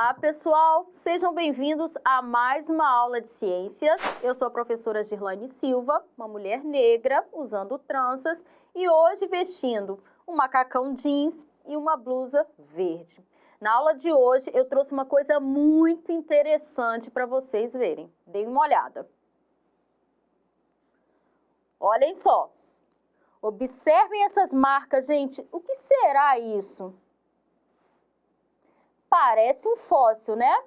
Olá, pessoal! Sejam bem-vindos a mais uma aula de ciências. Eu sou a professora Girlane Silva, uma mulher negra usando tranças e hoje vestindo um macacão jeans e uma blusa verde. Na aula de hoje eu trouxe uma coisa muito interessante para vocês verem. Deem uma olhada. Olhem só. Observem essas marcas, gente. O que será isso? Parece um fóssil, né?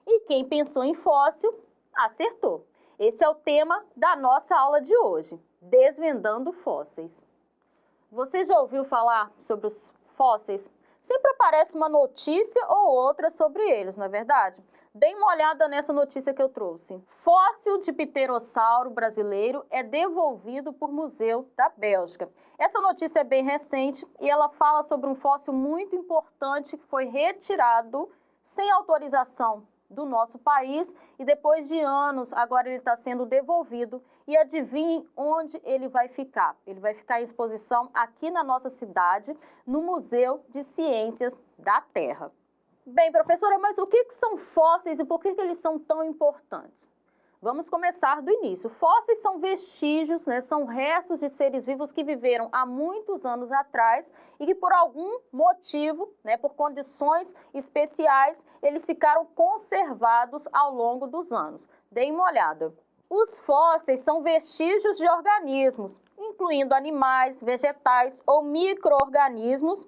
E quem pensou em fóssil, acertou. Esse é o tema da nossa aula de hoje, Desvendando Fósseis. Você já ouviu falar sobre os fósseis? Sempre aparece uma notícia ou outra sobre eles, não é verdade? Dê uma olhada nessa notícia que eu trouxe. Fóssil de pterossauro brasileiro é devolvido por museu da Bélgica. Essa notícia é bem recente e ela fala sobre um fóssil muito importante que foi retirado sem autorização do nosso país e depois de anos, agora ele está sendo devolvido. E adivinhem onde ele vai ficar? Ele vai ficar em exposição aqui na nossa cidade, no Museu de Ciências da Terra. Bem, professora, mas o que são fósseis e por que eles são tão importantes? Vamos começar do início. Fósseis são vestígios, né, são restos de seres vivos que viveram há muitos anos atrás e que por algum motivo, né, por condições especiais, eles ficaram conservados ao longo dos anos. Deem uma olhada. Os fósseis são vestígios de organismos, incluindo animais, vegetais ou micro-organismos,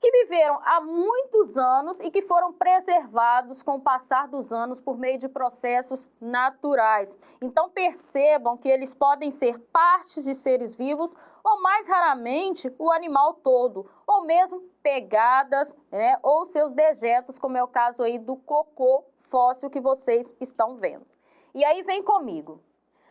que viveram há muitos anos e que foram preservados com o passar dos anos por meio de processos naturais. Então percebam que eles podem ser partes de seres vivos ou mais raramente o animal todo, ou mesmo pegadas, né, ou seus dejetos, como é o caso aí do cocô fóssil que vocês estão vendo. E aí vem comigo.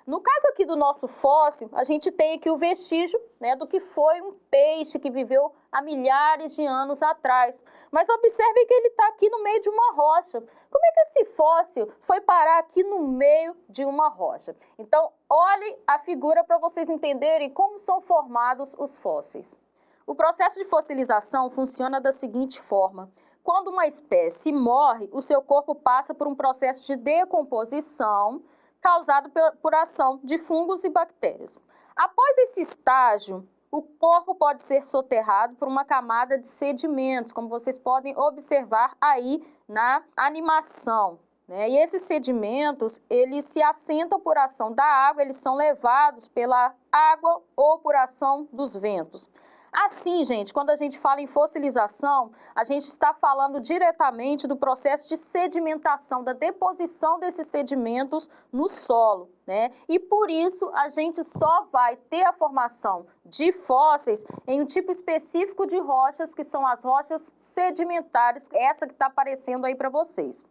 No caso aqui do nosso fóssil, a gente tem aqui o vestígio, né, do que foi um peixe que viveu há milhares de anos atrás. Mas observe que ele está aqui no meio de uma rocha. Como é que esse fóssil foi parar aqui no meio de uma rocha? Então, olhem a figura para vocês entenderem como são formados os fósseis. O processo de fossilização funciona da seguinte forma. Quando uma espécie morre, o seu corpo passa por um processo de decomposição causado por ação de fungos e bactérias. Após esse estágio, o corpo pode ser soterrado por uma camada de sedimentos, como vocês podem observar aí na animação, né? E esses sedimentos, eles se assentam por ação da água, eles são levados pela água ou por ação dos ventos. Assim, gente, quando a gente fala em fossilização, a gente está falando diretamente do processo de sedimentação, da deposição desses sedimentos no solo, né? E por isso a gente só vai ter a formação de fósseis em um tipo específico de rochas, que são as rochas sedimentares, essa que está aparecendo aí para vocês.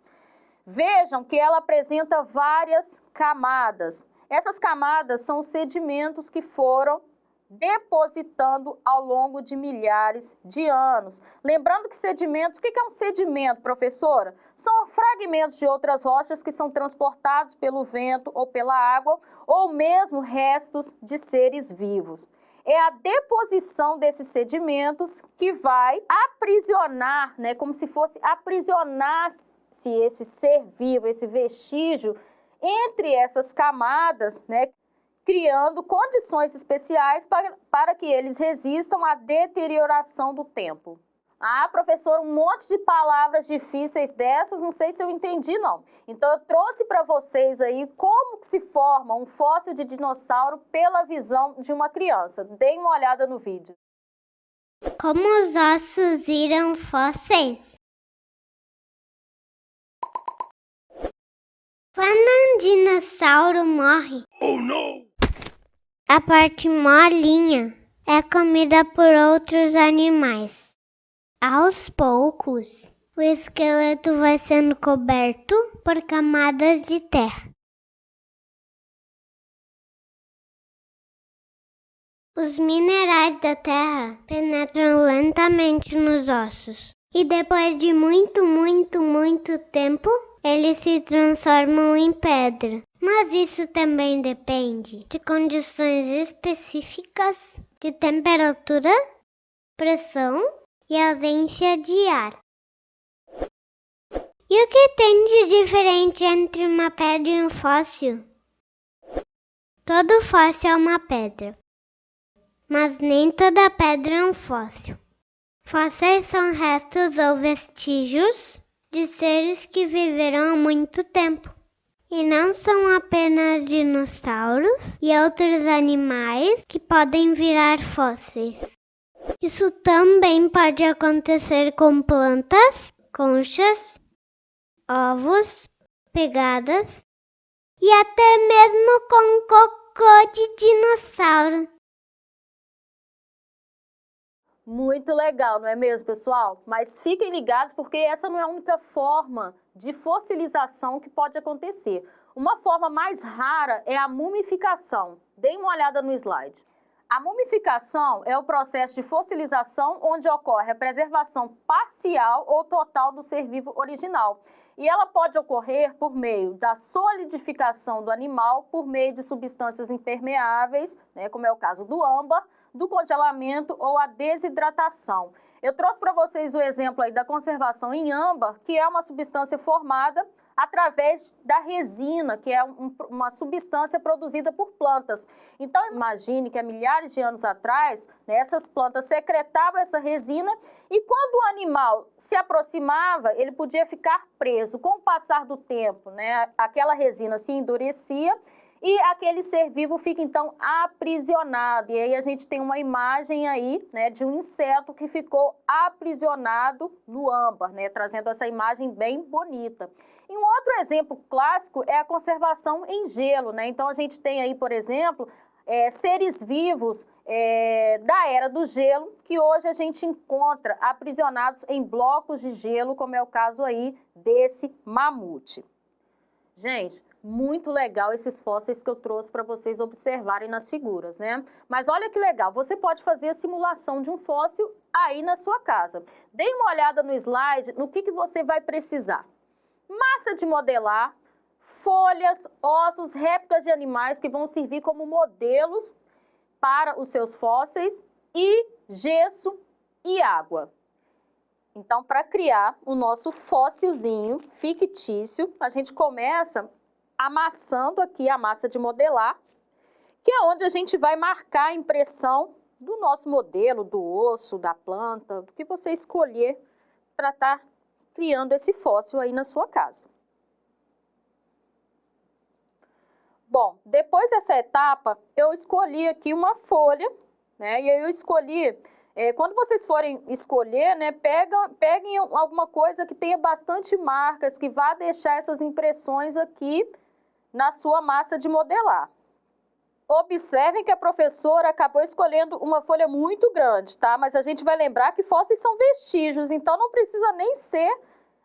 Vejam que ela apresenta várias camadas. Essas camadas são os sedimentos que foram depositando ao longo de milhares de anos. Lembrando que sedimentos, o que é um sedimento, professora? São fragmentos de outras rochas que são transportados pelo vento ou pela água, ou mesmo restos de seres vivos. É a deposição desses sedimentos que vai aprisionar, né, como se fosse aprisionar-se esse ser vivo, esse vestígio, entre essas camadas, né, criando condições especiais para que eles resistam à deterioração do tempo. Ah, professor, um monte de palavras difíceis dessas, não sei se eu entendi não. Então eu trouxe para vocês aí como que se forma um fóssil de dinossauro pela visão de uma criança. Deem uma olhada no vídeo. Como os ossos viram fósseis? Quando um dinossauro morre, Oh no! a parte molinha é comida por outros animais. Aos poucos, o esqueleto vai sendo coberto por camadas de terra. Os minerais da terra penetram lentamente nos ossos e depois de muito tempo, eles se transformam em pedra. Mas isso também depende de condições específicas de temperatura, pressão e ausência de ar. E o que tem de diferente entre uma pedra e um fóssil? Todo fóssil é uma pedra, mas nem toda pedra é um fóssil. Fósseis são restos ou vestígios de seres que viveram há muito tempo. E não são apenas dinossauros e outros animais que podem virar fósseis. Isso também pode acontecer com plantas, conchas, ovos, pegadas e até mesmo com cocô de dinossauro. Muito legal, não é mesmo, pessoal? Mas fiquem ligados porque essa não é a única forma de fossilização que pode acontecer. Uma forma mais rara é a mumificação. Deem uma olhada no slide. A mumificação é o processo de fossilização onde ocorre a preservação parcial ou total do ser vivo original. E ela pode ocorrer por meio da solidificação do animal, por meio de substâncias impermeáveis, né, como é o caso do âmbar, do congelamento ou a desidratação. Eu trouxe para vocês o exemplo aí da conservação em âmbar, que é uma substância formada através da resina, que é uma substância produzida por plantas. Então, imagine que há milhares de anos atrás, né, essas plantas secretavam essa resina e quando o animal se aproximava, ele podia ficar preso. Com o passar do tempo, né, aquela resina se endurecia e aquele ser vivo fica, então, aprisionado. E aí a gente tem uma imagem aí, né, de um inseto que ficou aprisionado no âmbar, né, trazendo essa imagem bem bonita. E um outro exemplo clássico é a conservação em gelo, né? Então a gente tem aí, por exemplo, seres vivos da era do gelo, que hoje a gente encontra aprisionados em blocos de gelo, como é o caso aí desse mamute. Gente, muito legal esses fósseis que eu trouxe para vocês observarem nas figuras, né? Mas olha que legal, você pode fazer a simulação de um fóssil aí na sua casa. Dê uma olhada no slide no que você vai precisar. Massa de modelar, folhas, ossos, réplicas de animais que vão servir como modelos para os seus fósseis e gesso e água. Então, para criar o nosso fóssilzinho fictício, a gente começa amassando aqui a massa de modelar, que é onde a gente vai marcar a impressão do nosso modelo, do osso, da planta, do que você escolher para estar criando esse fóssil aí na sua casa. Bom, depois dessa etapa, eu escolhi aqui uma folha, né? E aí eu escolhi, quando vocês forem escolher, né, peguem alguma coisa que tenha bastante marcas, que vá deixar essas impressões aqui na sua massa de modelar. Observem que a professora acabou escolhendo uma folha muito grande, tá? Mas a gente vai lembrar que fósseis são vestígios, então não precisa nem ser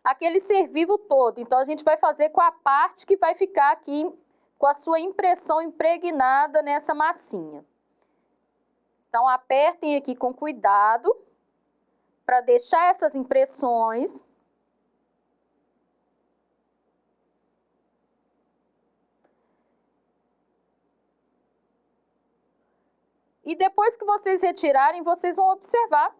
aquele ser vivo todo. Então a gente vai fazer com a parte que vai ficar aqui com a sua impressão impregnada nessa massinha. Então apertem aqui com cuidado para deixar essas impressões. E depois que vocês retirarem, vocês vão observar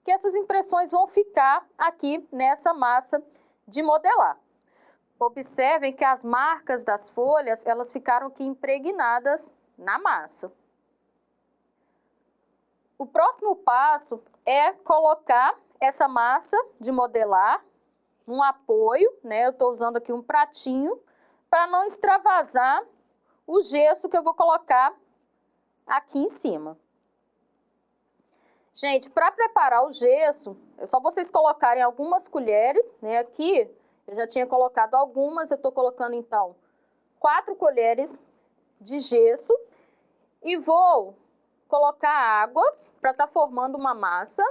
que essas impressões vão ficar aqui nessa massa de modelar. Observem que as marcas das folhas, elas ficaram aqui impregnadas na massa. O próximo passo é colocar essa massa de modelar num apoio, né? Eu estou usando aqui um pratinho para não extravasar o gesso que eu vou colocar aqui em cima. Gente, para preparar o gesso, é só vocês colocarem algumas colheres, né? Aqui eu já tinha colocado algumas, eu estou colocando então 4 colheres de gesso e vou colocar água para estar formando uma massa.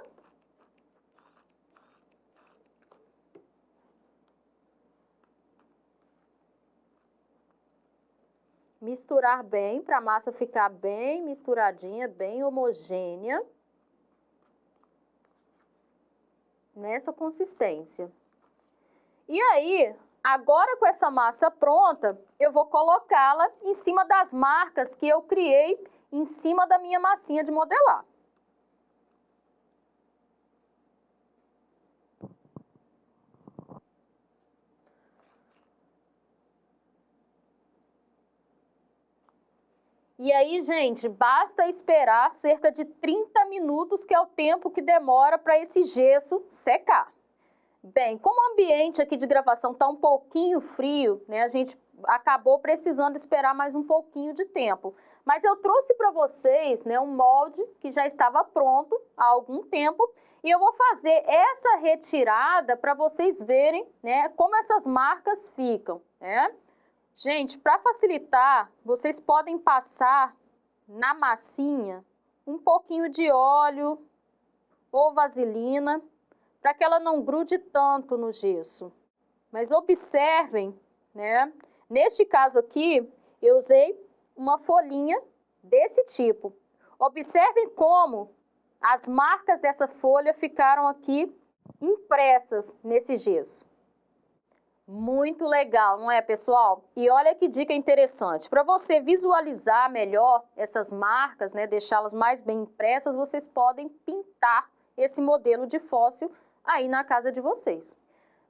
Misturar bem, para a massa ficar bem misturadinha, bem homogênea. Nessa consistência. E aí, agora com essa massa pronta, eu vou colocá-la em cima das marcas que eu criei em cima da minha massinha de modelar. E aí, gente, basta esperar cerca de 30 minutos, que é o tempo que demora para esse gesso secar. Bem, como o ambiente aqui de gravação está um pouquinho frio, né, a gente acabou precisando esperar mais um pouquinho de tempo. Mas eu trouxe para vocês, né, um molde que já estava pronto há algum tempo e eu vou fazer essa retirada para vocês verem, né, como essas marcas ficam, né? Gente, para facilitar, vocês podem passar na massinha um pouquinho de óleo ou vaselina para que ela não grude tanto no gesso. Mas observem, né? Neste caso aqui, eu usei uma folhinha desse tipo. Observem como as marcas dessa folha ficaram aqui impressas nesse gesso. Muito legal, não é, pessoal? E olha que dica interessante. Para você visualizar melhor essas marcas, né, deixá-las mais bem impressas, vocês podem pintar esse modelo de fóssil aí na casa de vocês.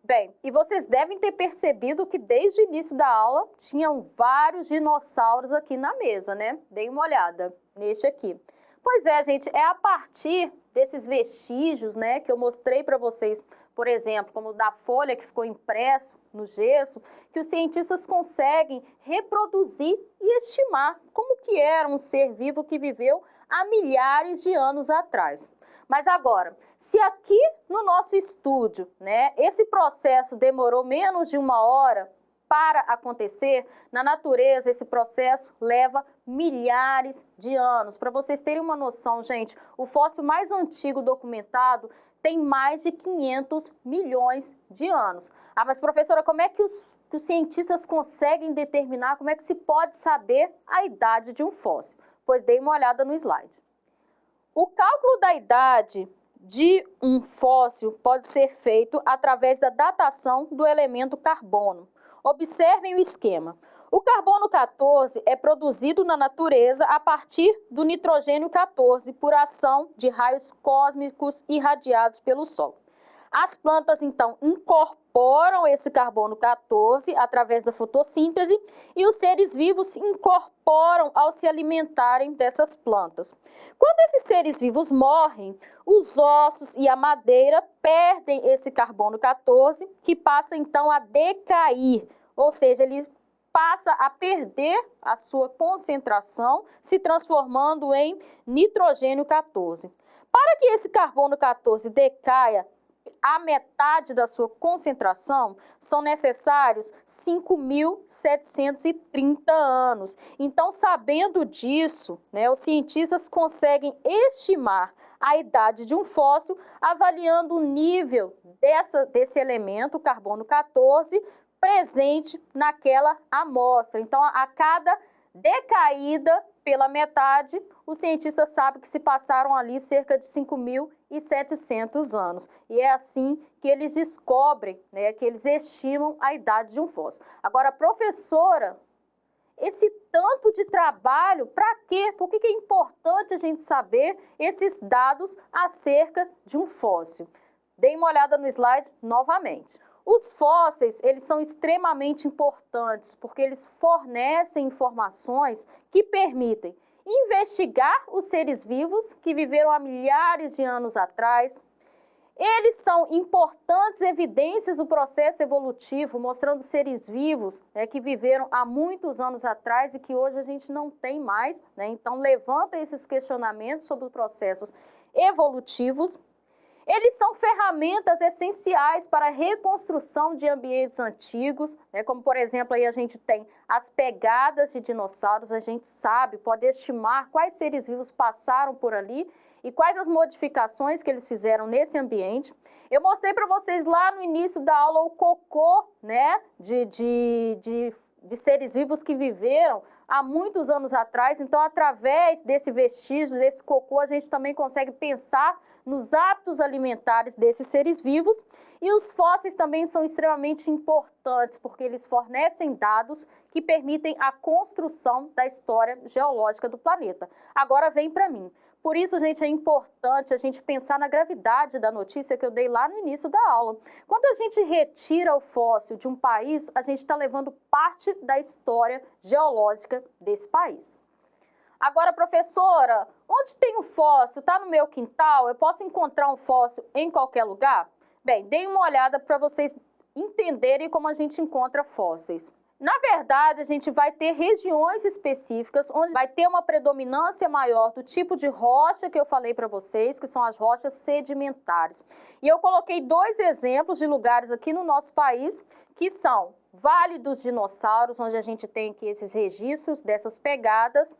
Bem, e vocês devem ter percebido que desde o início da aula tinham vários dinossauros aqui na mesa, né? Deem uma olhada neste aqui. Pois é, gente, é a partir desses vestígios, né, que eu mostrei para vocês, por exemplo, como da folha que ficou impresso no gesso, que os cientistas conseguem reproduzir e estimar como que era um ser vivo que viveu há milhares de anos atrás. Mas agora, se aqui no nosso estúdio, né, esse processo demorou menos de 1 hora para acontecer, na natureza esse processo leva milhares de anos. Para vocês terem uma noção, gente, o fóssil mais antigo documentado tem mais de 500 milhões de anos. Ah, mas professora, como é que os cientistas conseguem determinar, como é que se pode saber a idade de um fóssil? Pois dê uma olhada no slide. O cálculo da idade de um fóssil pode ser feito através da datação do elemento carbono. Observem o esquema. O carbono 14 é produzido na natureza a partir do nitrogênio 14 por ação de raios cósmicos irradiados pelo Sol. As plantas, então, incorporam esse carbono 14 através da fotossíntese e os seres vivos incorporam ao se alimentarem dessas plantas. Quando esses seres vivos morrem, os ossos e a madeira perdem esse carbono 14, que passa, então, a decair, ou seja, ele passa a perder a sua concentração, se transformando em nitrogênio 14. Para que esse carbono 14 decaia a metade da sua concentração, são necessários 5.730 anos. Então, sabendo disso, né, os cientistas conseguem estimar a idade de um fóssil avaliando o nível desse elemento, carbono 14, presente naquela amostra. Então, a cada decaída pela metade, os cientistas sabem que se passaram ali cerca de 5.700 anos. E é assim que eles descobrem, né, que eles estimam a idade de um fóssil. Agora, professora, esse tanto de trabalho, para quê? Por que é importante a gente saber esses dados acerca de um fóssil? Dê uma olhada no slide novamente. Os fósseis, eles são extremamente importantes porque eles fornecem informações que permitem investigar os seres vivos que viveram há milhares de anos atrás. Eles são importantes evidências do processo evolutivo, mostrando seres vivos, né, que viveram há muitos anos atrás e que hoje a gente não tem mais, né? Então, levanta esses questionamentos sobre os processos evolutivos. Eles são ferramentas essenciais para a reconstrução de ambientes antigos, né? Como, por exemplo, aí a gente tem as pegadas de dinossauros, a gente sabe, pode estimar quais seres vivos passaram por ali e quais as modificações que eles fizeram nesse ambiente. Eu mostrei para vocês lá no início da aula o cocô, né, de seres vivos que viveram há muitos anos atrás. Então, através desse vestígio, desse cocô, a gente também consegue pensar nos hábitos alimentares desses seres vivos. E os fósseis também são extremamente importantes, porque eles fornecem dados que permitem a construção da história geológica do planeta. Agora vem para mim. Por isso, gente, é importante a gente pensar na gravidade da notícia que eu dei lá no início da aula. Quando a gente retira o fóssil de um país, a gente está levando parte da história geológica desse país. Agora, professora, onde tem um fóssil? Está no meu quintal? Eu posso encontrar um fóssil em qualquer lugar? Bem, dêem uma olhada para vocês entenderem como a gente encontra fósseis. Na verdade, a gente vai ter regiões específicas onde vai ter uma predominância maior do tipo de rocha que eu falei para vocês, que são as rochas sedimentares. E eu coloquei 2 exemplos de lugares aqui no nosso país, que são Vale dos Dinossauros, onde a gente tem aqui esses registros dessas pegadas,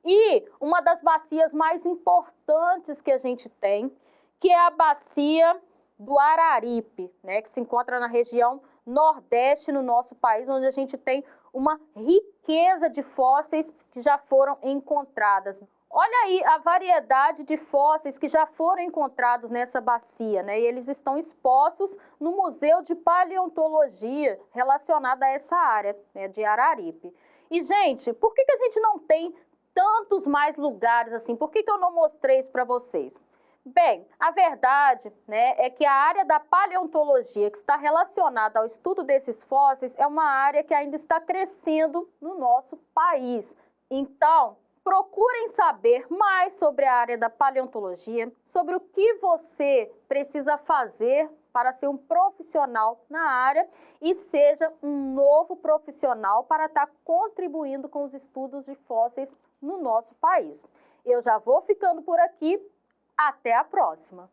e uma das bacias mais importantes que a gente tem, que é a bacia do Araripe, né, que se encontra na região nordeste no nosso país, onde a gente tem uma riqueza de fósseis que já foram encontradas. Olha aí a variedade de fósseis que já foram encontrados nessa bacia, né? E eles estão expostos no Museu de Paleontologia relacionado a essa área, né, de Araripe. E, gente, por que a gente não tem tantos mais lugares assim? Por que eu não mostrei isso para vocês? Bem, a verdade, né, é que a área da paleontologia que está relacionada ao estudo desses fósseis é uma área que ainda está crescendo no nosso país. Então, procurem saber mais sobre a área da paleontologia, sobre o que você precisa fazer para ser um profissional na área e seja um novo profissional para estar contribuindo com os estudos de fósseis no nosso país. Eu já vou ficando por aqui. Até a próxima!